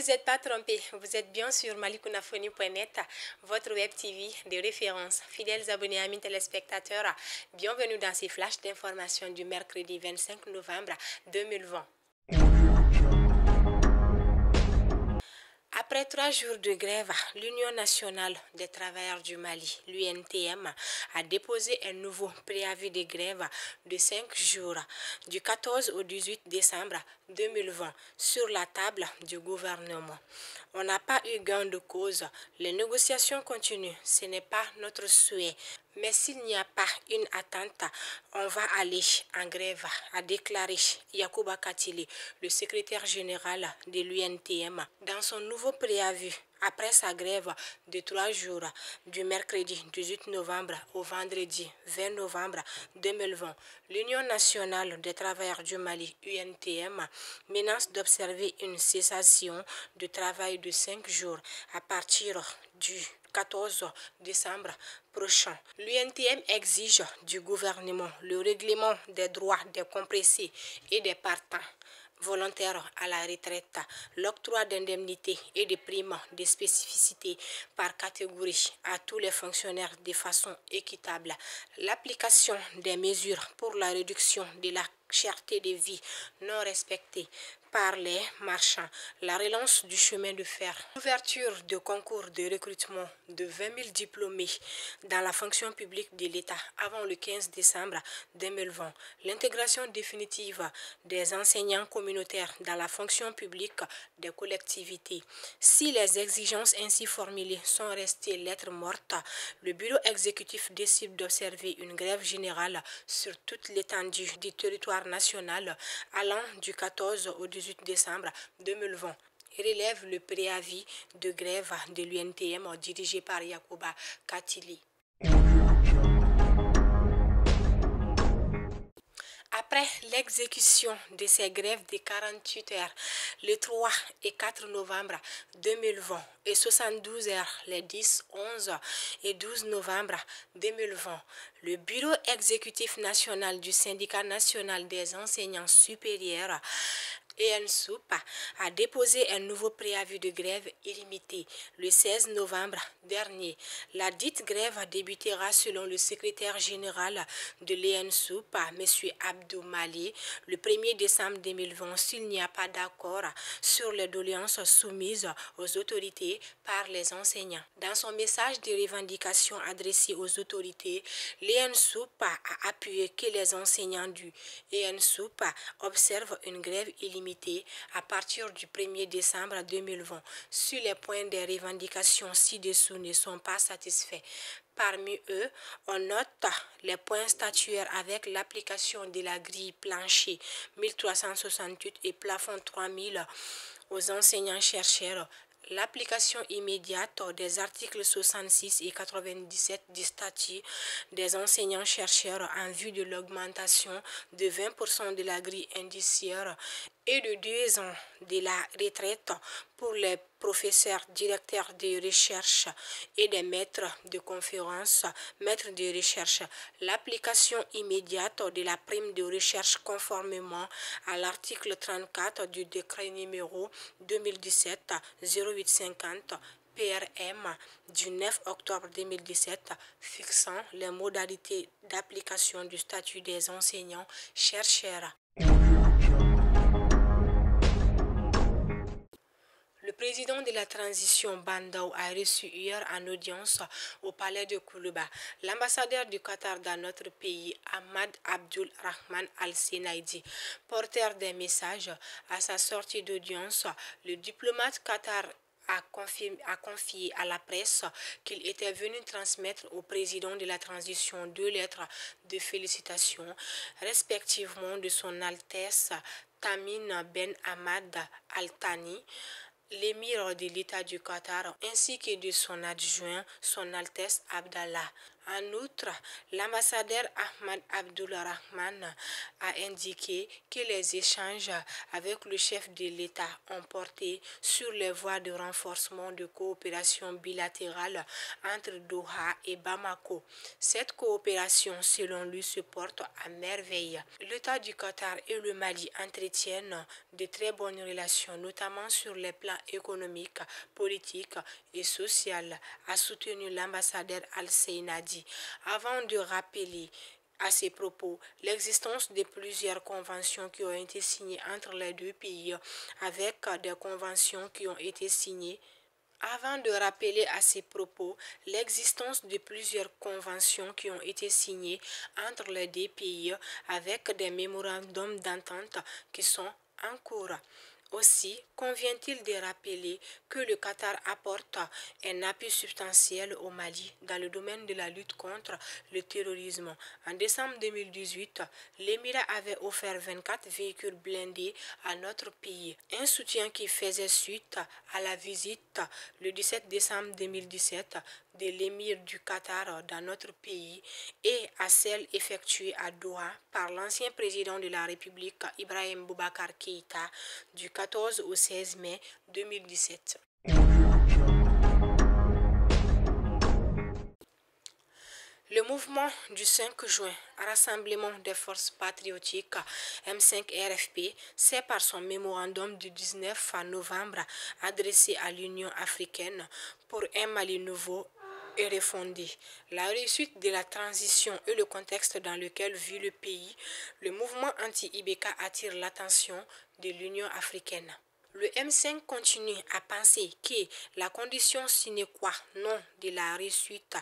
vous n'êtes pas trompé, vous êtes bien sur malikounafoni.net, votre web TV de référence. Fidèles abonnés, amis téléspectateurs, bienvenue dans ces flashs d'informations du mercredi 25 novembre 2020. Après 3 jours de grève, l'Union nationale des travailleurs du Mali, l'UNTM, a déposé un nouveau préavis de grève de 5 jours, du 14 au 18 décembre 2020, sur la table du gouvernement. On n'a pas eu gain de cause. Les négociations continuent. Ce n'est pas notre souhait. Mais s'il n'y a pas une attente, on va aller en grève, a déclaré Yacouba Katili, le secrétaire général de l'UNTM, dans son nouveau préavis. Après sa grève de 3 jours, du mercredi 18 novembre au vendredi 20 novembre 2020, l'Union nationale des travailleurs du Mali, UNTM, menace d'observer une cessation de travail de 5 jours à partir du 14 décembre prochain. L'UNTM exige du gouvernement le règlement des droits des compressés et des partants volontaires à la retraite, l'octroi d'indemnités et de primes de spécificité par catégorie à tous les fonctionnaires de façon équitable, l'application des mesures pour la réduction de la cherté de vie non respectée par les marchands, la relance du chemin de fer, l'ouverture de concours de recrutement de 20 000 diplômés dans la fonction publique de l'État avant le 15 décembre 2020, l'intégration définitive des enseignants communautaires dans la fonction publique des collectivités. Si les exigences ainsi formulées sont restées lettres mortes, le bureau exécutif décide d'observer une grève générale sur toute l'étendue du territoire national allant du 14 au 18 décembre 2020. Relève le préavis de grève de l'UNTM dirigé par Yacouba Katili. Après l'exécution de ces grèves de 48 heures le 3 et 4 novembre 2020 et 72 heures les 10, 11 et 12 novembre 2020, le Bureau exécutif national du Syndicat national des enseignants supérieurs ENSUP a déposé un nouveau préavis de grève illimité le 16 novembre dernier. La dite grève débutera selon le secrétaire général de l'ENSUP, M. Abdou Mali, le 1er décembre 2020 s'il n'y a pas d'accord sur les doléances soumises aux autorités par les enseignants. Dans son message de revendication adressé aux autorités, l'ENSUP a appuyé que les enseignants du ENSUP observent une grève illimitée à partir du 1er décembre 2020. Si les points des revendications ci-dessous ne sont pas satisfaits, parmi eux, on note les points statuaires avec l'application de la grille plancher 1368 et plafond 3000 aux enseignants-chercheurs, l'application immédiate des articles 66 et 97 du statut des enseignants-chercheurs en vue de l'augmentation de 20% de la grille indiciaire et de 2 ans de la retraite pour les professeurs, directeurs de recherche et des maîtres de conférences, maîtres de recherche, l'application immédiate de la prime de recherche conformément à l'article 34 du décret numéro 2017-0850 PRM du 9 octobre 2017 fixant les modalités d'application du statut des enseignants-chercheurs. Le président de la transition Bandao a reçu hier en audience au palais de Koulouba l'ambassadeur du Qatar dans notre pays, Ahmad Abdul Rahman Al-Senaidi. Porteur des messages à sa sortie d'audience, le diplomate Qatar a confié à la presse qu'il était venu transmettre au président de la transition 2 lettres de félicitations, respectivement de son Altesse Tamim Ben Hamad Al Thani, l'émir de l'État du Qatar, ainsi que de son adjoint, son Altesse Abdallah En outre, l'ambassadeur Ahmad Abdulrahman a indiqué que les échanges avec le chef de l'État ont porté sur les voies de renforcement de coopération bilatérale entre Doha et Bamako. Cette coopération, selon lui, se porte à merveille. L'État du Qatar et le Mali entretiennent de très bonnes relations, notamment sur les plans économiques, politiques et social, a soutenu l'ambassadeur Al-Seinadi, avant de rappeler à ses propos l'existence de plusieurs conventions qui ont été signées entre les deux pays, avec des conventions qui ont été signées avant de rappeler à ses propos l'existence de plusieurs conventions qui ont été signées entre les deux pays avec des mémorandums d'entente qui sont en cours. Aussi, convient-il de rappeler que le Qatar apporte un appui substantiel au Mali dans le domaine de la lutte contre le terrorisme. En décembre 2018, l'Émirat avait offert 24 véhicules blindés à notre pays, un soutien qui faisait suite à la visite le 17 décembre 2017 de l'émir du Qatar dans notre pays et à celle effectuée à Doha par l'ancien président de la République Ibrahim Boubacar Keïta du 14 au 16 mai 2017. Le mouvement du 5 juin, Rassemblement des forces patriotiques M5-RFP, s'est par son mémorandum du 19 novembre adressé à l'Union africaine pour un Mali nouveau et refondé. La réussite de la transition et le contexte dans lequel vit le pays, le mouvement anti-Ibeka attire l'attention de l'Union africaine. Le M5 continue à penser que la condition sine qua non de la réussite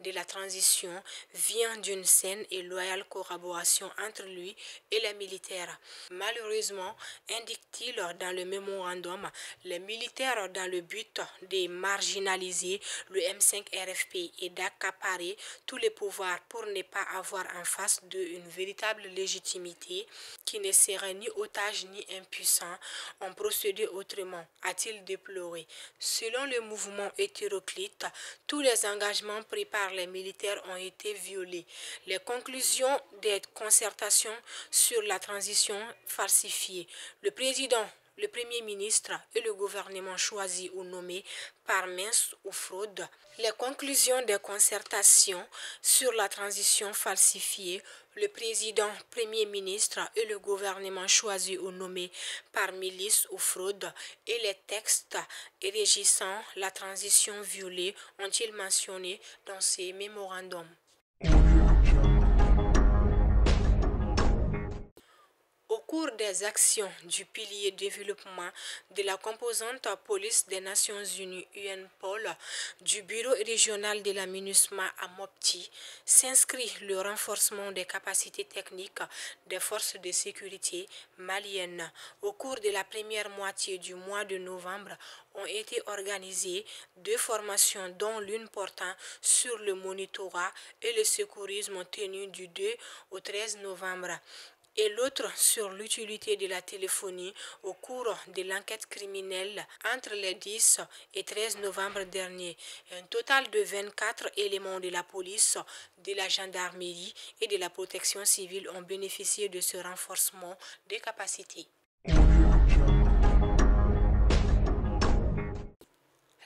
de la transition vient d'une saine et loyale collaboration entre lui et les militaires. Malheureusement, indique-t-il dans le mémorandum, les militaires dans le but de marginaliser le M5 RFP et d'accaparer tous les pouvoirs pour ne pas avoir en face d'eux une véritable légitimité qui ne serait ni otage ni impuissant, ont procédé autrement, a-t-il déploré. Selon le mouvement hétéroclite, tous les engagements pris par les militaires ont été violés. Les conclusions des concertations sur la transition falsifiées. Le Premier ministre et le gouvernement choisi ou nommé par mince ou fraude. Les conclusions des concertations sur la transition falsifiée, le président, Premier ministre et le gouvernement choisi ou nommé par milice ou fraude et les textes régissant la transition violée ont-ils mentionné dans ces mémorandums. Au cours des actions du pilier développement de la composante police des Nations Unies UNPOL du bureau régional de la MINUSMA à Mopti s'inscrit le renforcement des capacités techniques des forces de sécurité maliennes. Au cours de la première moitié du mois de novembre, ont été organisées 2 formations dont l'une portant sur le monitorat et le secourisme tenu du 2 au 13 novembre et l'autre sur l'utilité de la téléphonie au cours de l'enquête criminelle entre les 10 et 13 novembre dernier. Un total de 24 éléments de la police, de la gendarmerie et de la protection civile ont bénéficié de ce renforcement des capacités.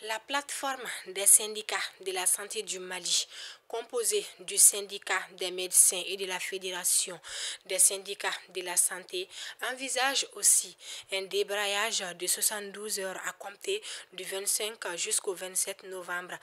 La plateforme des syndicats de la santé du Mali, composée du syndicat des médecins et de la fédération des syndicats de la santé, envisage aussi un débrayage de 72 heures à compter du 25 jusqu'au 27 novembre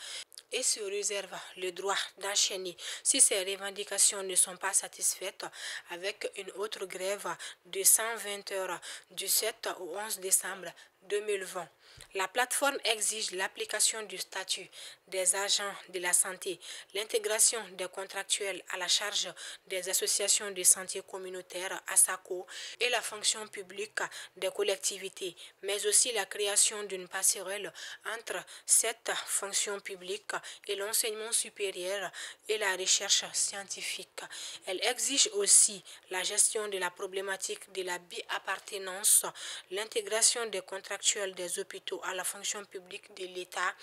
et se réserve le droit d'enchaîner si ces revendications ne sont pas satisfaites avec une autre grève de 120 heures du 7 au 11 décembre 2020. La plateforme exige l'application du statut des agents de la santé, l'intégration des contractuels à la charge des associations de santé communautaire ASACO et la fonction publique des collectivités, mais aussi la création d'une passerelle entre cette fonction publique et l'enseignement supérieur et la recherche scientifique. Elle exige aussi la gestion de la problématique de la bi-appartenance, l'intégration des contractuels des hôpitaux à la fonction publique de l'État,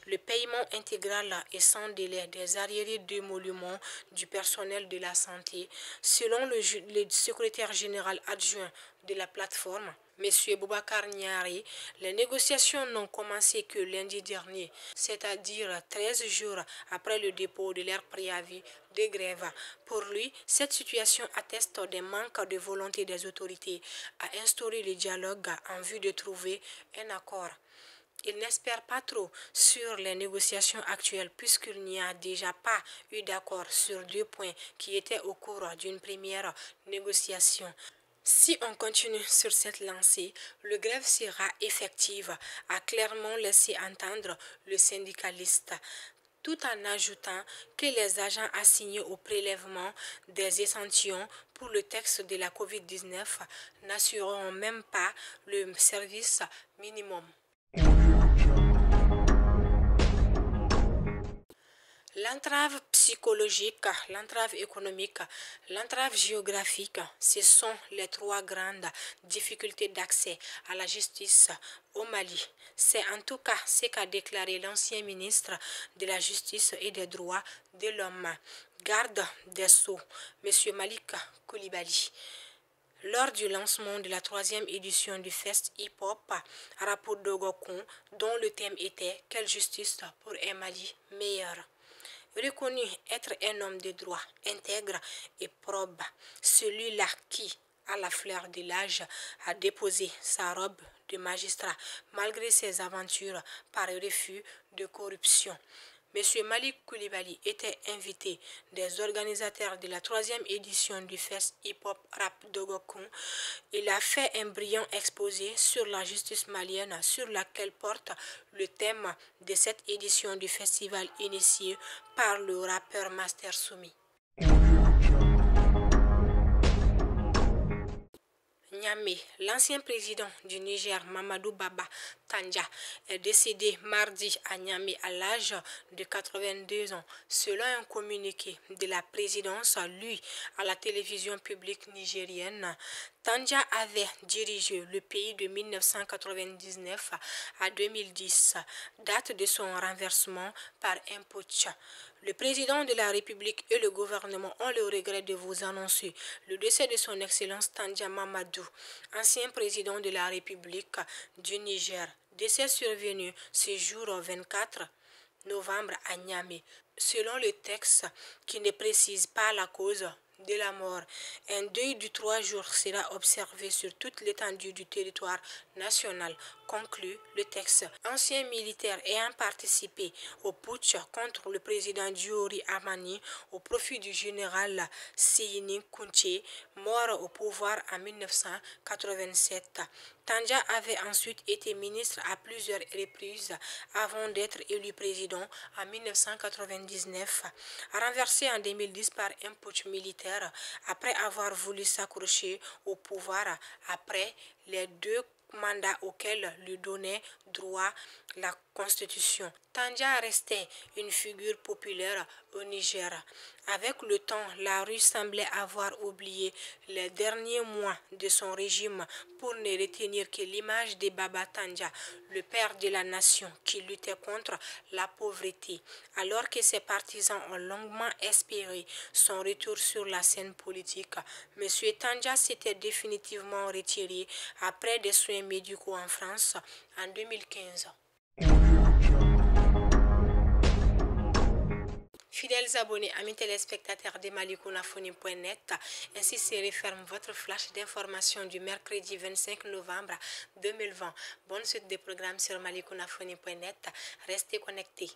le paiement intégrale et sans délai des arriérés d'émoluments du personnel de la santé, selon le secrétaire général adjoint de la plateforme, M. Boubacar Niari. Les négociations n'ont commencé que lundi dernier, c'est-à-dire 13 jours après le dépôt de leur préavis de grève. Pour lui, cette situation atteste des manques de volonté des autorités à instaurer le dialogue en vue de trouver un accord. Il n'espère pas trop sur les négociations actuelles puisqu'il n'y a déjà pas eu d'accord sur 2 points qui étaient au cours d'une première négociation. Si on continue sur cette lancée, le grève sera effective, a clairement laissé entendre le syndicaliste, tout en ajoutant que les agents assignés au prélèvement des échantillons pour le test de la COVID-19 n'assureront même pas le service minimum. L'entrave psychologique, l'entrave économique, l'entrave géographique, ce sont les 3 grandes difficultés d'accès à la justice au Mali. C'est en tout cas ce qu'a déclaré l'ancien ministre de la Justice et des Droits de l'Homme, garde des Sceaux, M. Malik Coulibaly, lors du lancement de la 3e édition du Fest Hip Hop Rapport Dogokun, dont le thème était « Quelle justice pour un Mali meilleur ?» Reconnu être un homme de droit, intègre et probe, celui-là qui, à la fleur de l'âge, a déposé sa robe de magistrat malgré ses aventures par refus de corruption. M. Malik Coulibaly était invité des organisateurs de la 3e édition du Fest Hip Hop Rap Dogokun. Il a fait un brillant exposé sur la justice malienne sur laquelle porte le thème de cette édition du festival initié par le rappeur Master Soumi. Niamey, l'ancien président du Niger, Mamadou Baba Tandja, est décédé mardi à Niamey à l'âge de 82 ans. Selon un communiqué de la présidence, lu à la télévision publique nigérienne, Tandja avait dirigé le pays de 1999 à 2010, date de son renversement par un putsch. Le président de la République et le gouvernement ont le regret de vous annoncer le décès de son Excellence Tandja Mamadou, ancien président de la République du Niger. Décès survenu ce jour 24 novembre à Niamey. Selon le texte qui ne précise pas la cause de la mort, un deuil de 3 jours sera observé sur toute l'étendue du territoire national, conclut le texte. Ancien militaire ayant participé au putsch contre le président Diori Amani au profit du général Seyni Kounché, mort au pouvoir en 1987. Tandja avait ensuite été ministre à plusieurs reprises avant d'être élu président en 1999, renversé en 2010 par un putsch militaire après avoir voulu s'accrocher au pouvoir après les 2 mandats auxquels lui donnait droit la Constitution. Tandja restait une figure populaire au Niger. Avec le temps, la rue semblait avoir oublié les derniers mois de son régime pour ne retenir que l'image de Baba Tandja, le père de la nation qui luttait contre la pauvreté. Alors que ses partisans ont longuement espéré son retour sur la scène politique, M. Tandja s'était définitivement retiré après des soins médicaux en France en 2015. Fidèles abonnés, amis téléspectateurs de malikounafoni.net, ainsi se referme votre flash d'information du mercredi 25 novembre 2020. Bonne suite des programmes sur malikounafoni.net. Restez connectés.